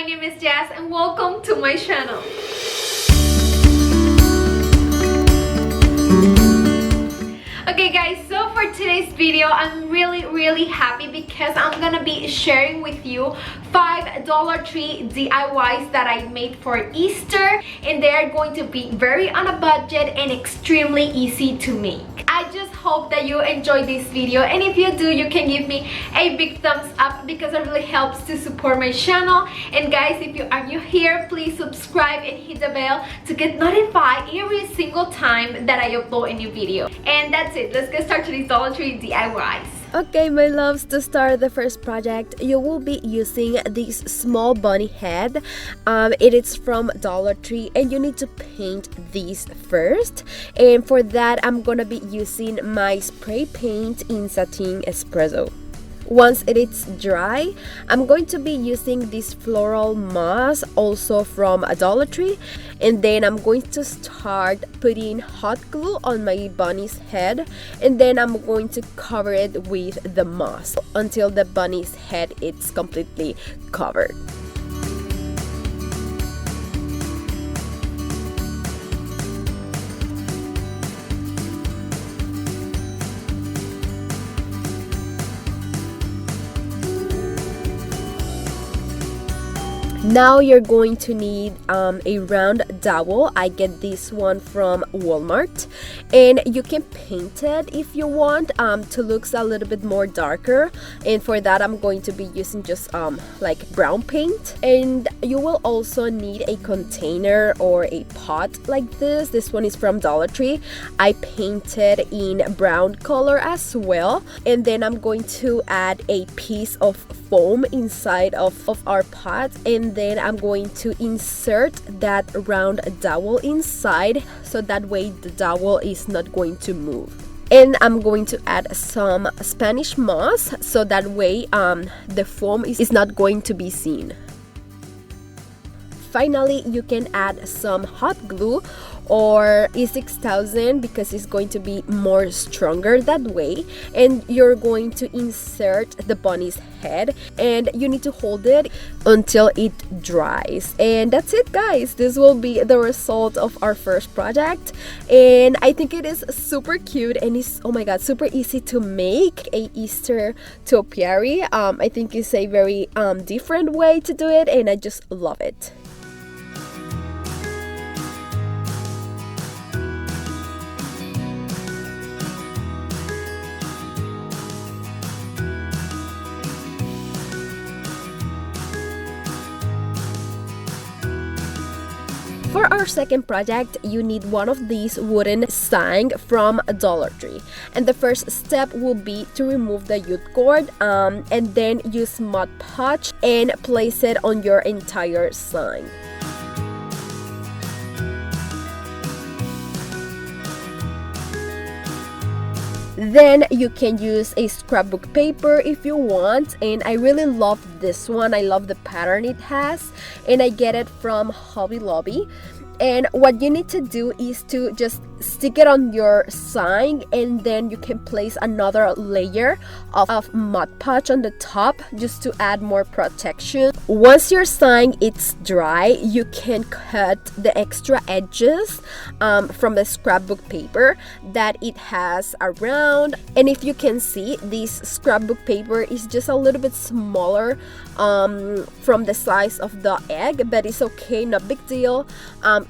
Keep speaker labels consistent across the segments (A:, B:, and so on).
A: name is Jazz and welcome to my channel. Okay guys, so for today's video, I'm really happy because I'm gonna be sharing with you 5 Dollar Tree DIYs that I made for Easter, and they are going to be very on a budget and extremely easy to make. I just hope that you enjoy this video, and if you do, you can give me a big thumbs up because it really helps to support my channel. And guys, if you are new here, please subscribe and hit the bell to get notified every single time that I upload a new video. And that's it, let's get started to these Dollar Tree DIYs.
B: Okay, my loves, to start the first project, you will be using this small bunny head. It is from Dollar Tree, and you need to paint these first. And for that, I'm gonna be using my spray paint in Satin Espresso. Once it is dry, I'm going to be using this floral moss, also from a Dollar Tree, and then I'm going to start putting hot glue on my bunny's head, and then I'm going to cover it with the moss until the bunny's head is completely covered. Now you're going to need a round dowel. I get this one from Walmart, and you can paint it if you want to look a little bit more darker, and for that I'm going to be using just like brown paint. And you will also need a container or a pot like this. This one is from Dollar Tree. I painted in brown color as well, and then I'm going to add a piece of foam inside of our pot, and then I'm going to insert that round dowel inside, so that way the dowel is not going to move. And I'm going to add some Spanish moss, so that way the foam is not going to be seen. Finally, you can add some hot glue or E6000 because it's going to be more stronger that way, and you're going to insert the bunny's head, and you need to hold it until it dries. And that's it, guys. This will be the result of our first project, and I think it is super cute, and it's, oh my god, super easy to make. A Easter topiary. I think it's a very different way to do it, and I just love it. For our second project, you need one of these wooden signs from Dollar Tree. And the first step will be to remove the youth cord and then use Mod Podge and place it on your entire sign. Then you can use a scrapbook paper if you want, and I really love this one. I love the pattern it has, and I get it from Hobby Lobby. And what you need to do is to just stick it on your sign, and then you can place another layer of Mod Podge on the top just to add more protection. Once your sign is dry, you can cut the extra edges from the scrapbook paper that it has around. And if you can see, this scrapbook paper is just a little bit smaller from the size of the egg, but it's okay, no big deal.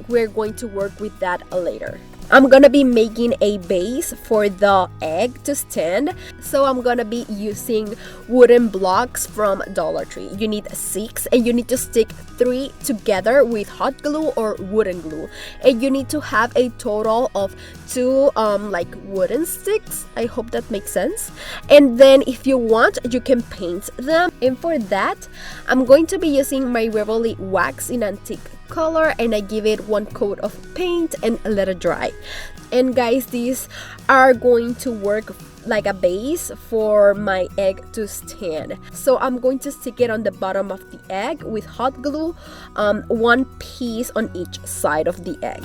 B: We're going to work with that later. I'm gonna be making a base for the egg to stand, so I'm gonna be using wooden blocks from Dollar Tree. You need 6, and you need to stick 3 together with hot glue or wooden glue, and you need to have a total of 2 like wooden sticks. I hope that makes sense. And then if you want, you can paint them, and for that I'm going to be using my Revoli wax in antique color, and I give it 1 coat of paint and let it dry. And guys, these are going to work like a base for my egg to stand. So I'm going to stick it on the bottom of the egg with hot glue, 1 piece on each side of the egg.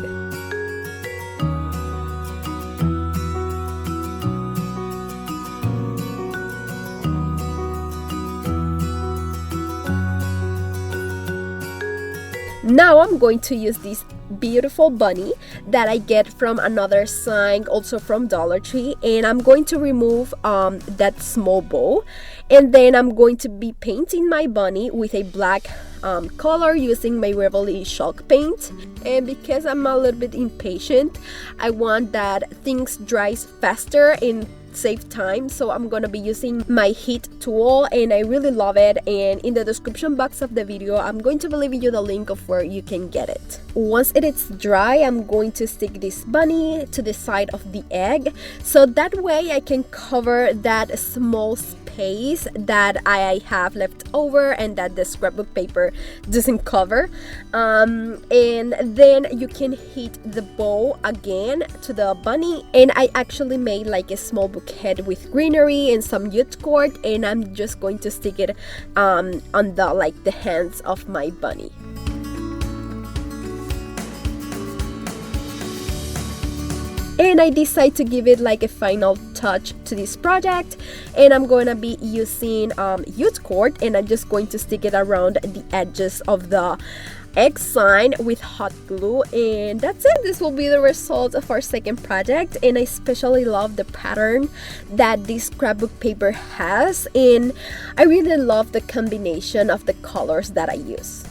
B: Now I'm going to use this beautiful bunny that I get from another sign, also from Dollar Tree, and I'm going to remove that small bow, and then I'm going to be painting my bunny with a black color using my Revely chalk paint. And because I'm a little bit impatient, I want that things dries faster and save time, so I'm gonna be using my heat tool, and I really love it. And in the description box of the video, I'm going to be leaving you the link of where you can get it. Once it is dry, I'm going to stick this bunny to the side of the egg, so that way I can cover that small space that I have left over and that the scrapbook paper doesn't cover. And then you can heat the bow again to the bunny, and I actually made like a small bouquet with greenery and some youth cord, and I'm just going to stick it on the hands of my bunny. And I decided to give it like a final touch to this project, and I'm going to be using youth cord, and I'm just going to stick it around the edges of the egg sign with hot glue, and that's it. This will be the result of our second project, and I especially love the pattern that this scrapbook paper has, and I really love the combination of the colors that I use.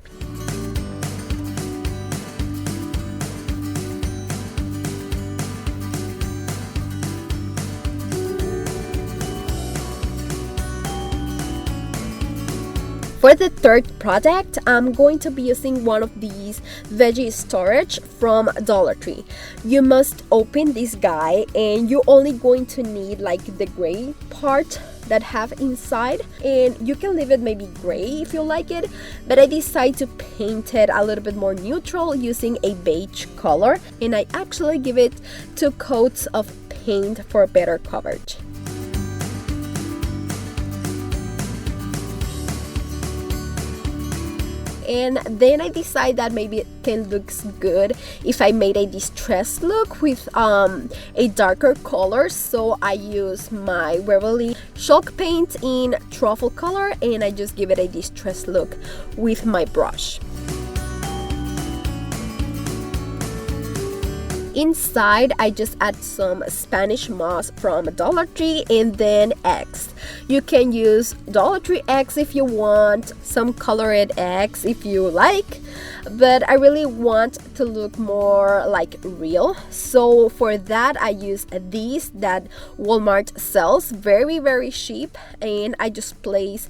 B: For the third project, I'm going to be using one of these veggie storage from Dollar Tree. You must open this guy, and you're only going to need like the gray part that have inside, and you can leave it maybe gray if you like it, but I decided to paint it a little bit more neutral using a beige color, and I actually give it 2 coats of paint for better coverage. And then I decide that maybe it can look good if I made a distressed look with a darker color. So I use my Revely chalk paint in truffle color, and I just give it a distressed look with my brush. Inside, I just add some Spanish moss from Dollar Tree, and then eggs. You can use Dollar Tree eggs if you want, some colored eggs if you like, but I really want to look more like real. So for that, I use these that Walmart sells, very cheap, and I just place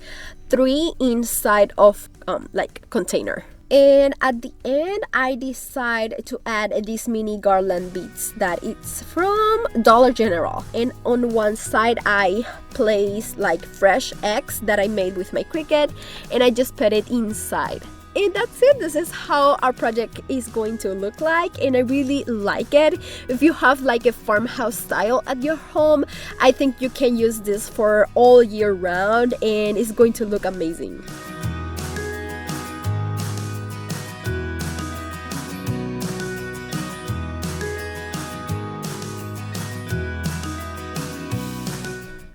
B: 3 inside of like container. And at the end, I decide to add these mini garland beads that it's from Dollar General. And on one side, I place like fresh eggs that I made with my Cricut, and I just put it inside. And that's it. This is how our project is going to look like, and I really like it. If you have like a farmhouse style at your home, I think you can use this for all year round, and it's going to look amazing.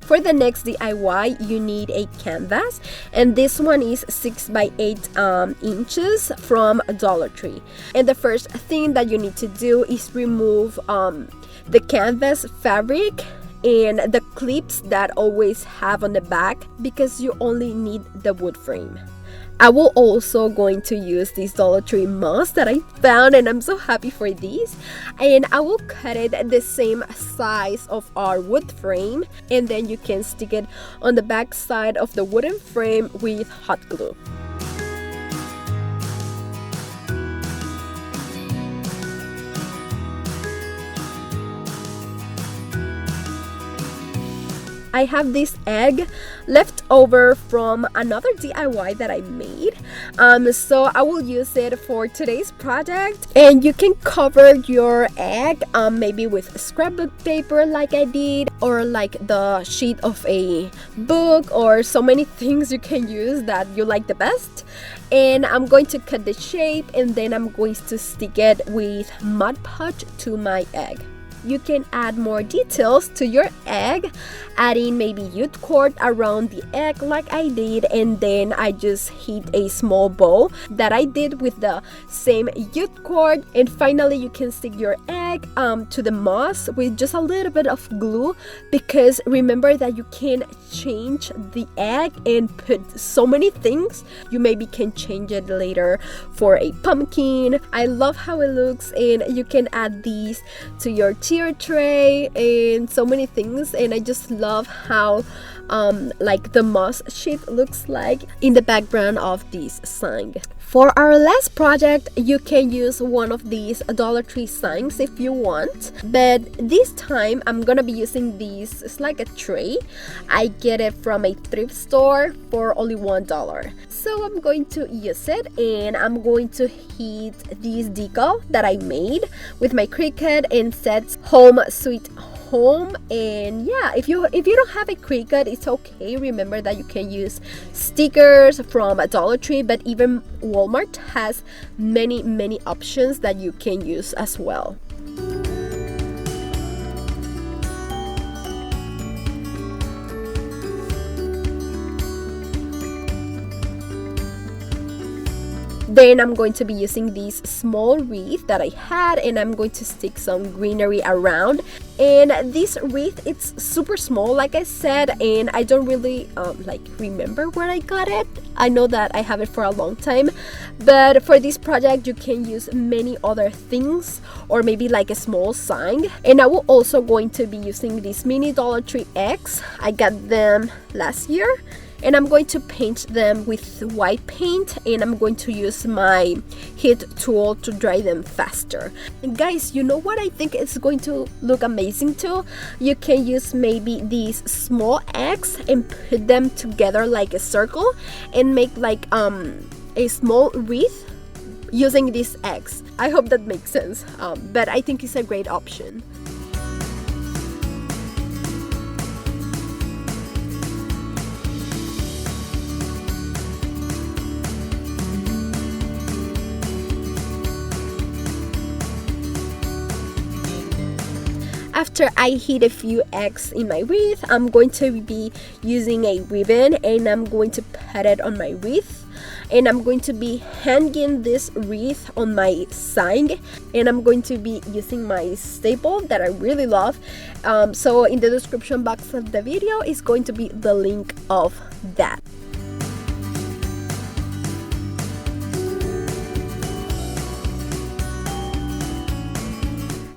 B: For the next DIY, you need a canvas, and this one is 6 by 8 inches from Dollar Tree. And the first thing that you need to do is remove the canvas fabric and the clips that always have on the back, because you only need the wood frame. I will also going to use this Dollar Tree moss that I found, and I'm so happy for these. And I will cut it the same size of our wood frame, and then you can stick it on the back side of the wooden frame with hot glue. I have this egg left over from another DIY that I made, so I will use it for today's project. And you can cover your egg maybe with scrapbook paper like I did, or like the sheet of a book, or so many things you can use that you like the best. And I'm going to cut the shape, and then I'm going to stick it with Mod Podge to my egg. you can add more details to your egg, adding maybe youth cord around the egg like I did, and then I just hit a small bow that I did with the same youth cord. And finally you can stick your egg to the moss with just a little bit of glue, because remember that you can change the egg and put so many things. You maybe can change it later for a pumpkin. I love how it looks, and you can add these to your tier tray and so many things. And I just love how like the moss shape looks like in the background of this sign. For our last project, you can use one of these Dollar Tree signs if you want, but this time I'm gonna be using these. It's like a tray. I get it from a thrift store for only $1. So I'm going to use it, and I'm going to hit this decal that I made with my Cricut and says Home Sweet Home. And yeah, if you don't have a Cricut, it's okay. Remember that you can use stickers from a Dollar Tree, but even Walmart has many options that you can use as well. Then I'm going to be using this small wreath that I had, and I'm going to stick some greenery around. And this wreath, it's super small like I said, and I don't really like remember where I got it. I know that I have it for a long time, but for this project you can use many other things, or maybe like a small sign. And I will also going to be using these mini Dollar Tree eggs. I got them last year, and I'm going to paint them with white paint, and I'm going to use my heat tool to dry them faster. And guys, you know what I think is going to look amazing too? You can use maybe these small eggs and put them together like a circle and make like a small wreath using these eggs. I hope that makes sense, but I think it's a great option. After I hit a few eggs in my wreath, I'm going to be using a ribbon, and I'm going to put it on my wreath, and I'm going to be hanging this wreath on my sign, and I'm going to be using my staple that I really love. So in the description box of the video is going to be the link of that.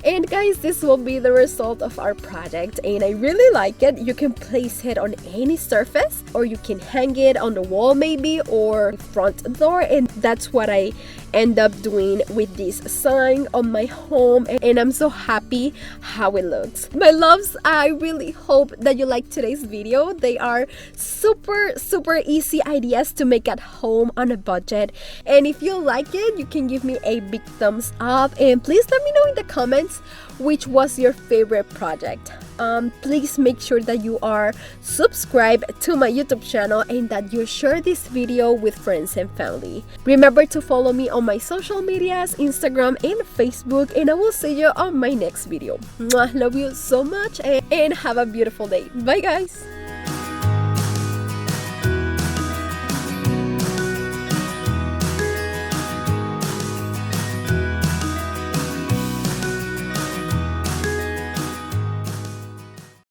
B: And guys, this will be the result of our project, and I really like it. You can place it on any surface, or you can hang it on the wall maybe, or front door, and that's what I end up doing with this sign on my home, and I'm so happy how it looks. My loves, I really hope that you liked today's video. They are super easy ideas to make at home on a budget, and if you like it, you can give me a big thumbs up, and please let me know in the comments which was your favorite project. Please make sure that you are subscribed to my YouTube channel and that you share this video with friends and family. Remember to follow me on my social medias, Instagram and Facebook, and I will see you on my next video. Mwah, love you so much, and have a beautiful day. Bye guys!